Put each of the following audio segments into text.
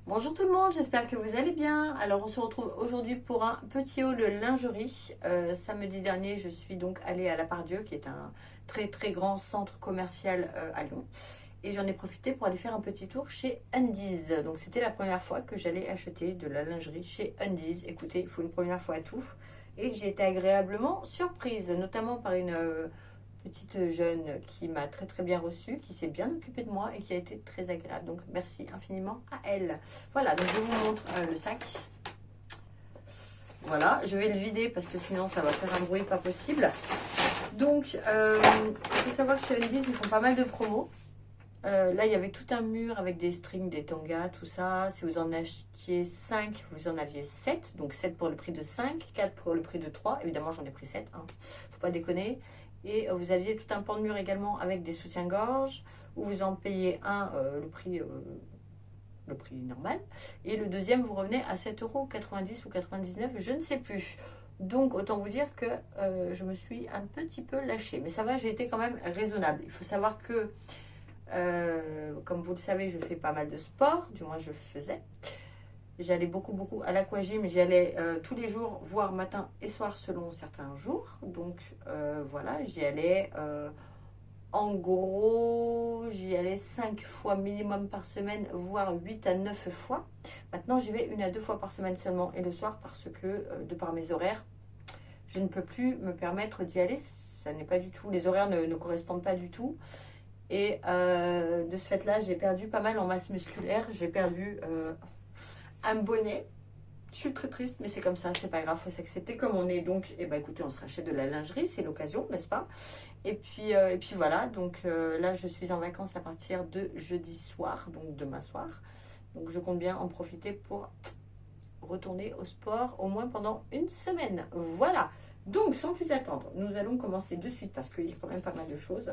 Bonjour tout le monde, j'espère que vous allez bien. Alors on se retrouve aujourd'hui pour un petit haul lingerie. Samedi dernier, je suis donc allée à la Part-Dieu, qui est un très très grand centre commercial à Lyon. Et j'en ai profité pour aller faire un petit tour chez Undies. Donc c'était la première fois que j'allais acheter de la lingerie chez Undies. Écoutez, il faut une première fois à tout. Et j'ai été agréablement surprise, notamment par une petite jeune qui m'a très très bien reçue, qui s'est bien occupée de moi et qui a été très agréable. Donc merci infiniment à elle. Voilà, donc je vous montre le sac. Voilà, je vais le vider parce que sinon ça va faire un bruit pas possible. Donc, il faut savoir que chez Undies, ils font pas mal de promos. Là, il y avait tout un mur avec des strings, des tangas, tout ça. Si vous en achetiez 5, vous en aviez 7. Donc 7 pour le prix de 5, 4 pour le prix de 3. Évidemment, j'en ai pris 7, hein. Faut pas déconner. Et vous aviez tout un pan de mur également avec des soutiens-gorge, où vous en payez un, le prix normal. Et le deuxième, vous revenez à 7,90 € ou 99, je ne sais plus. Donc, autant vous dire que je me suis un petit peu lâchée. Mais ça va, j'ai été quand même raisonnable. Il faut savoir que comme vous le savez, je fais pas mal de sport, du moins je faisais. J'allais beaucoup à l'aquagym, j'y allais tous les jours, voire matin et soir selon certains jours. Donc voilà, j'y allais en gros, j'y allais 5 fois minimum par semaine, voire 8 à 9 fois. Maintenant, j'y vais 1 à 2 fois par semaine seulement et le soir parce que de par mes horaires, je ne peux plus me permettre d'y aller. Ça n'est pas du tout, les horaires ne correspondent pas du tout. Et de ce fait-là, j'ai perdu pas mal en masse musculaire. J'ai perdu un bonnet. Je suis très triste, mais c'est comme ça, c'est pas grave, faut s'accepter comme on est. Donc, eh ben, écoutez, on se rachète de la lingerie, c'est l'occasion, n'est-ce pas? Et puis voilà, donc là, je suis en vacances à partir de jeudi soir, donc demain soir. Donc, je compte bien en profiter pour retourner au sport, au moins pendant une semaine. Voilà. Donc, sans plus attendre, nous allons commencer de suite parce qu'il y a quand même pas mal de choses.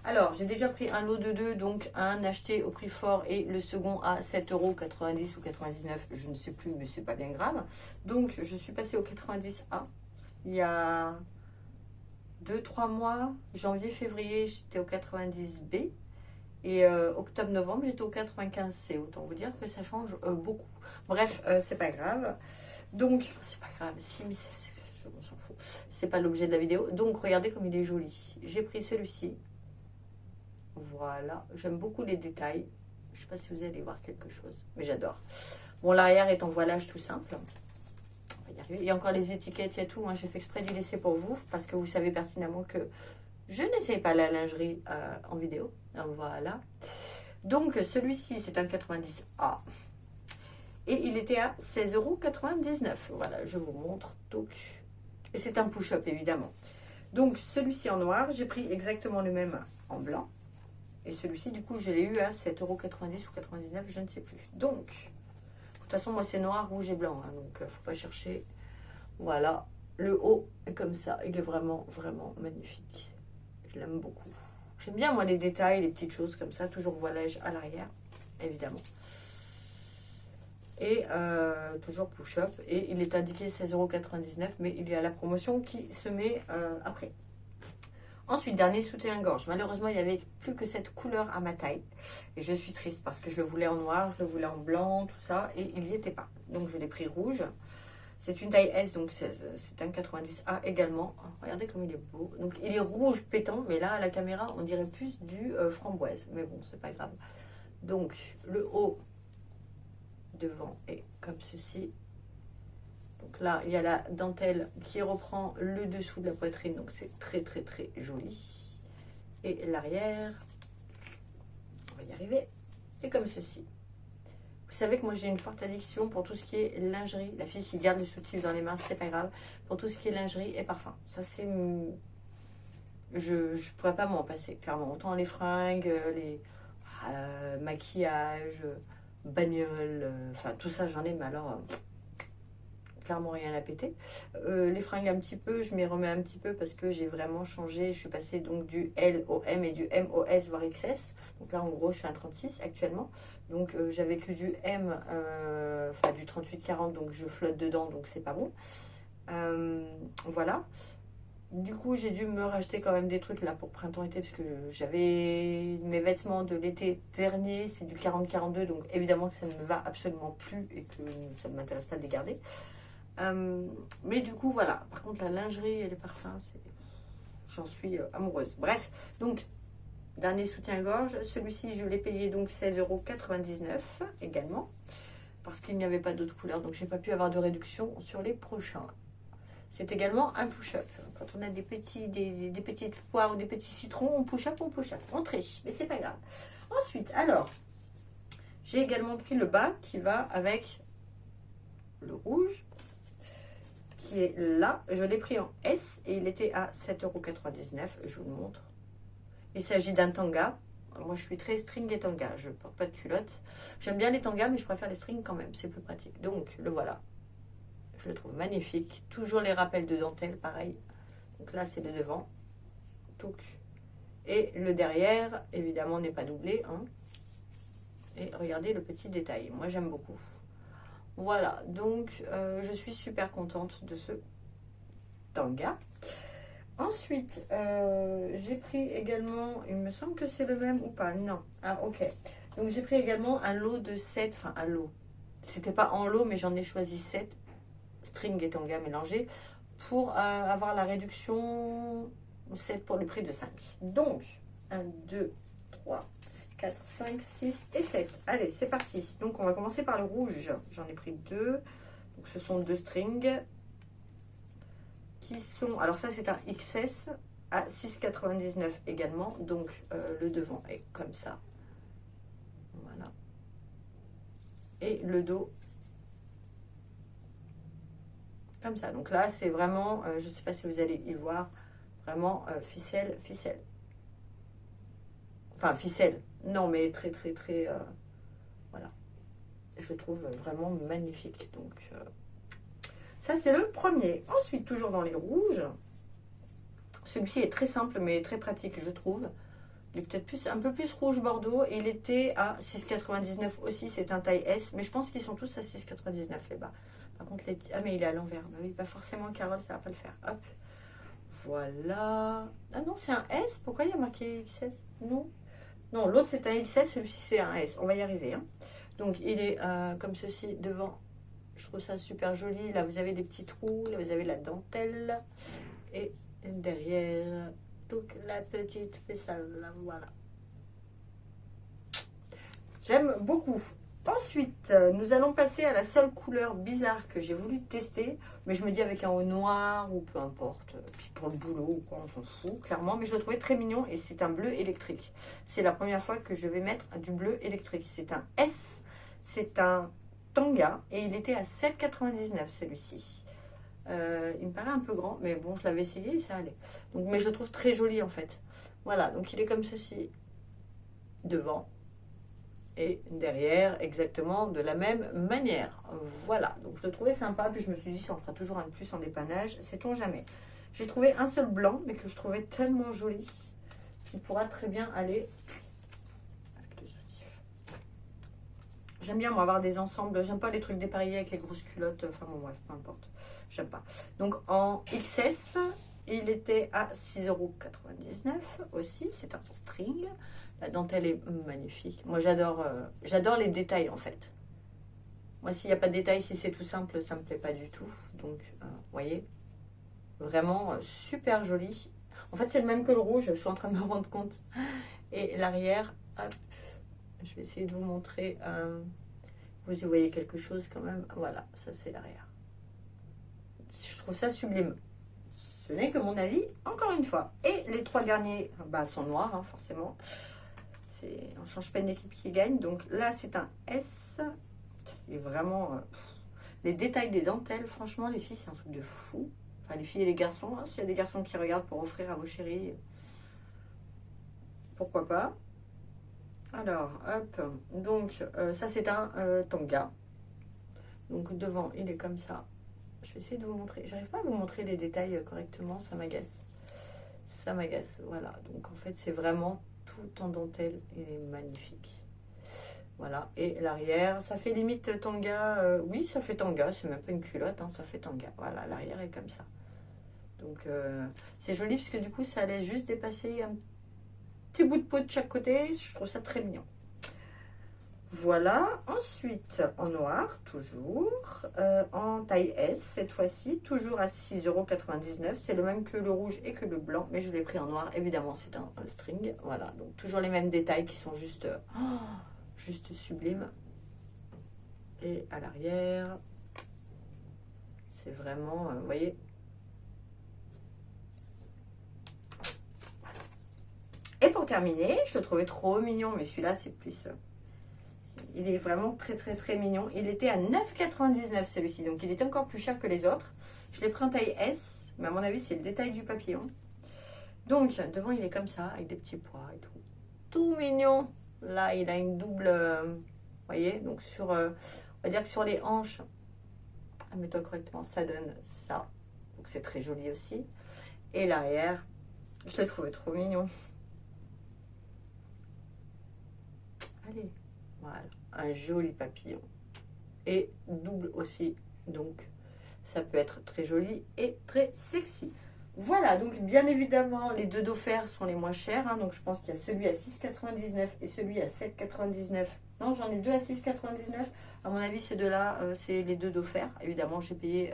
Alors, j'ai déjà pris un lot de 2, donc un acheté au prix fort et le second à 7,90 € ou 99, je ne sais plus, mais c'est pas bien grave. Donc, je suis passée au 90A. Il y a 2-3 mois, janvier, février, j'étais au 90B. Et octobre-novembre, j'étais au 95C. Autant vous dire que ça change beaucoup. Bref, c'est pas grave. Donc, c'est pas grave, si, mais on s'en fout. C'est pas l'objet de la vidéo. Donc, regardez comme il est joli. J'ai pris celui-ci. Voilà, j'aime beaucoup les détails. Je ne sais pas si vous allez voir quelque chose, mais j'adore. Bon, l'arrière est en voilage tout simple. On va y arriver. Il y a encore les étiquettes, il y a tout. Hein. J'ai fait exprès d'y laisser pour vous, parce que vous savez pertinemment que je n'essaye pas la lingerie en vidéo. Voilà. Donc, celui-ci, c'est un 90A. Et il était à 16,99 €. Voilà, je vous montre. Donc, et c'est un push-up, évidemment. Donc, celui-ci en noir, j'ai pris exactement le même en blanc. Et celui-ci, du coup, je l'ai eu à 7,90 € ou 99, je ne sais plus. Donc, de toute façon, moi, c'est noir, rouge et blanc. Hein, donc, faut pas chercher. Voilà. Le haut est comme ça. Il est vraiment magnifique. Je l'aime beaucoup. J'aime bien, moi, les détails, les petites choses comme ça. Toujours voilage à l'arrière, évidemment. Et toujours push-up. Et il est indiqué 16,99 €, mais il y a la promotion qui se met après. Ensuite, dernier soutien-gorge. Malheureusement, il n'y avait plus que cette couleur à ma taille. Et je suis triste parce que je le voulais en noir, je le voulais en blanc, tout ça. Et il n'y était pas. Donc, je l'ai pris rouge. C'est une taille S, donc c'est un 90A également. Regardez comme il est beau. Donc, il est rouge pétant, mais là, à la caméra, on dirait plus du framboise. Mais bon, c'est pas grave. Donc, le haut devant est comme ceci. Donc là, il y a la dentelle qui reprend le dessous de la poitrine. Donc, c'est très joli. Et l'arrière, on va y arriver, est comme ceci. Vous savez que moi, j'ai une forte addiction pour tout ce qui est lingerie. La fille qui garde le soutif dans les mains, c'est pas grave. Pour tout ce qui est lingerie et parfum. Ça, c'est... Je pourrais pas m'en passer, clairement. Autant les fringues, les maquillage, bagnole, enfin, tout ça, j'en ai, mais alors... clairement rien à péter. Les fringues un petit peu, je m'y remets un petit peu parce que j'ai vraiment changé. Je suis passée donc du L au M et du M au S voire XS. Donc là en gros je suis un 36 actuellement. Donc j'avais que du M, enfin du 38-40, donc je flotte dedans, donc c'est pas bon. Voilà. Du coup, j'ai dû me racheter quand même des trucs là pour printemps-été parce que j'avais mes vêtements de l'été dernier, c'est du 40-42, donc évidemment que ça ne me va absolument plus et que ça ne m'intéresse pas de les garder. Mais du coup, voilà. Par contre, la lingerie et les parfums, j'en suis amoureuse. Bref, donc, dernier soutien-gorge. Celui-ci, je l'ai payé donc 16,99 € également parce qu'il n'y avait pas d'autres couleurs, donc j'ai pas pu avoir de réduction sur les prochains. C'est également un push-up. Quand on a des petites poires ou des petits citrons, on push-up, on triche, mais c'est pas grave. Ensuite, alors, j'ai également pris le bas qui va avec le rouge, qui est là. Je l'ai pris en S et il était à 7,99 €. Je vous le montre. Il s'agit d'un tanga. Moi, je suis très string et tanga. Je ne porte pas de culotte. J'aime bien les tangas, mais je préfère les strings quand même. C'est plus pratique. Donc, le voilà. Je le trouve magnifique. Toujours les rappels de dentelle, pareil. Donc là, c'est le devant. Touc. Et le derrière, évidemment, n'est pas doublé. Hein. Et regardez le petit détail. Moi, j'aime beaucoup. Voilà. Donc, je suis super contente de ce tanga. Ensuite, j'ai pris également, il me semble que c'est le même ou pas. Non. Ah, ok. Donc, j'ai pris également un lot de 7. Enfin, un lot. C'était pas en lot, mais j'en ai choisi 7. String et tanga mélangés pour avoir la réduction 7 pour le prix de 5. Donc, 1, 2, 3, 4, 5, 6 et 7. Allez, c'est parti. Donc, on va commencer par le rouge. J'en ai pris 2. Donc, ce sont 2 strings qui sont... Alors, ça, c'est un XS à 6,99 également. Donc, le devant est comme ça. Voilà. Et le dos comme ça. Donc là, c'est vraiment, je ne sais pas si vous allez y voir, vraiment ficelle, ficelle. Enfin, ficelle. Non, mais très, très, très... voilà. Je le trouve vraiment magnifique. Donc, ça, c'est le premier. Ensuite, toujours dans les rouges. Celui-ci est très simple, mais très pratique, je trouve. Il est peut-être un peu plus rouge bordeaux. Et il était à 6,99 aussi. C'est un taille S. Mais je pense qu'ils sont tous à 6,99 les bas. Par contre, ah, mais il est à l'envers. Bah oui, pas forcément, Carole, ça va pas le faire. Hop. Voilà. Ah non, c'est un S. Pourquoi il y a marqué XS? Non. Non, l'autre, c'est un XS. Celui-ci, c'est un S. On va y arriver. Hein. Donc, il est comme ceci devant. Je trouve ça super joli. Là, vous avez des petits trous. Là, vous avez la dentelle. Et derrière, toute la petite faisselle. Voilà. J'aime beaucoup. Ensuite, nous allons passer à la seule couleur bizarre que j'ai voulu tester. Mais je me dis avec un haut noir ou peu importe. Puis pour le boulot ou quoi, on s'en fout, clairement. Mais je le trouvais très mignon et c'est un bleu électrique. C'est la première fois que je vais mettre du bleu électrique. C'est un S. C'est un tanga et il était à 7,99 celui-ci. Il me paraît un peu grand, mais bon, je l'avais essayé et ça allait. Donc, mais je le trouve très joli en fait. Voilà, donc il est comme ceci devant. Et derrière, exactement de la même manière. Voilà, donc je le trouvais sympa, puis je me suis dit, ça en fera toujours un de plus en dépannage, sait-on jamais. J'ai trouvé un seul blanc, mais que je trouvais tellement joli, qui pourra très bien aller avec le soutif. J'aime bien, moi, avoir des ensembles, j'aime pas les trucs dépareillés avec les grosses culottes, enfin bon, bref, peu importe, j'aime pas. Donc en XS, il était à 6,99 € aussi, c'est un string. La dentelle est magnifique. Moi, j'adore les détails, en fait. Moi, s'il n'y a pas de détails, si c'est tout simple, ça ne me plaît pas du tout. Donc, vous voyez, vraiment super joli. En fait, c'est le même que le rouge, je suis en train de me rendre compte. Et l'arrière, hop, je vais essayer de vous montrer. Vous y voyez quelque chose quand même. Voilà, ça, c'est l'arrière. Je trouve ça sublime. Ce n'est que mon avis, encore une fois. Et les 3 derniers sont noirs, hein, forcément. On ne change pas une équipe qui gagne. Donc là, c'est un S. Il est vraiment... les détails des dentelles, franchement, les filles, c'est un truc de fou. Enfin, les filles et les garçons. Hein, s'il y a des garçons qui regardent pour offrir à vos chéris, pourquoi pas. Alors, hop. Donc, ça, c'est un tanga. Donc, devant, il est comme ça. Je vais essayer de vous montrer. J'arrive pas à vous montrer les détails correctement. Ça m'agace. Ça m'agace. Voilà. Donc, en fait, c'est vraiment... tout en dentelle, il est magnifique. Voilà, et l'arrière, ça fait limite tanga, oui, ça fait tanga, c'est même pas une culotte, hein, ça fait tanga. Voilà, l'arrière est comme ça. Donc c'est joli parce que du coup ça allait juste dépasser un petit bout de peau de chaque côté. Je trouve ça très mignon. Voilà, ensuite en noir, toujours, en taille S cette fois-ci, toujours à 6,99 €. C'est le même que le rouge et que le blanc, mais je l'ai pris en noir, évidemment c'est un string. Voilà, donc toujours les mêmes détails qui sont juste, juste sublimes. Et à l'arrière, c'est vraiment, vous voyez. Et pour terminer, je le trouvais trop mignon, mais celui-là c'est plus... il est vraiment très très très mignon. Il était à 9,99 € celui-ci, donc il était encore plus cher que les autres. Je l'ai pris en taille S, mais à mon avis c'est le détail du papillon. Donc devant il est comme ça, avec des petits pois et tout. Tout mignon. Là il a une double... vous voyez, donc sur... on va dire que sur les hanches, mets-toi correctement, ça donne ça. Donc c'est très joli aussi. Et l'arrière, je l'ai trouvé trop mignon. Allez, voilà, un joli papillon. Et double aussi, donc ça peut être très joli et très sexy. Voilà, donc bien évidemment, les deux d'offert sont les moins chers. Hein, donc je pense qu'il y a celui à 6,99 € et celui à 7,99 €. Non, j'en ai deux à 6,99 €. À mon avis, ces deux-là, c'est les deux d'offert. Évidemment, j'ai payé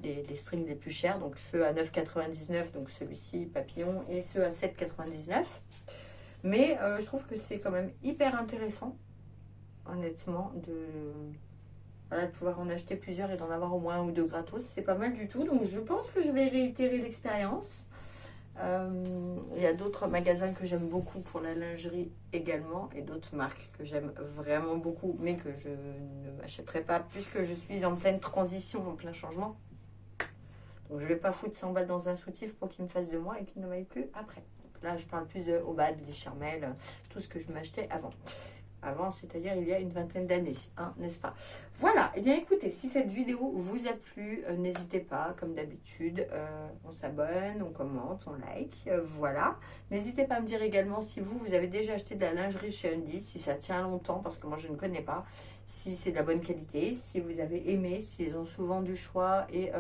les strings les plus chers. Donc ceux à 9,99 €, donc celui-ci, papillon, et ceux à 7,99 €. Mais je trouve que c'est quand même hyper intéressant, honnêtement, voilà, de pouvoir en acheter plusieurs et d'en avoir au moins un ou deux gratos. C'est pas mal du tout. Donc je pense que je vais réitérer l'expérience. Il y a d'autres magasins que j'aime beaucoup pour la lingerie également. Et d'autres marques que j'aime vraiment beaucoup, mais que je ne m'achèterai pas puisque je suis en pleine transition, en plein changement. Donc je ne vais pas foutre 100 balles dans un soutif pour qu'il me fasse de moi et qu'il ne m'aille plus après. Là, je parle plus de Obad, des Charmel, tout ce que je m'achetais avant. Avant, c'est-à-dire il y a une vingtaine d'années, hein, n'est-ce pas? Voilà, et bien écoutez, si cette vidéo vous a plu, n'hésitez pas, comme d'habitude, on s'abonne, on commente, on like, voilà. N'hésitez pas à me dire également si vous avez déjà acheté de la lingerie chez Undies, si ça tient longtemps, parce que moi je ne connais pas, si c'est de la bonne qualité, si vous avez aimé, s'ils ont souvent du choix et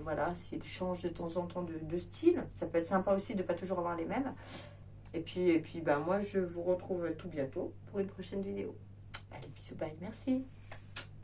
voilà, s'ils changent de temps en temps de style. Ça peut être sympa aussi de ne pas toujours avoir les mêmes. Et puis ben, moi, je vous retrouve tout bientôt pour une prochaine vidéo. Allez, bisous, bye, merci.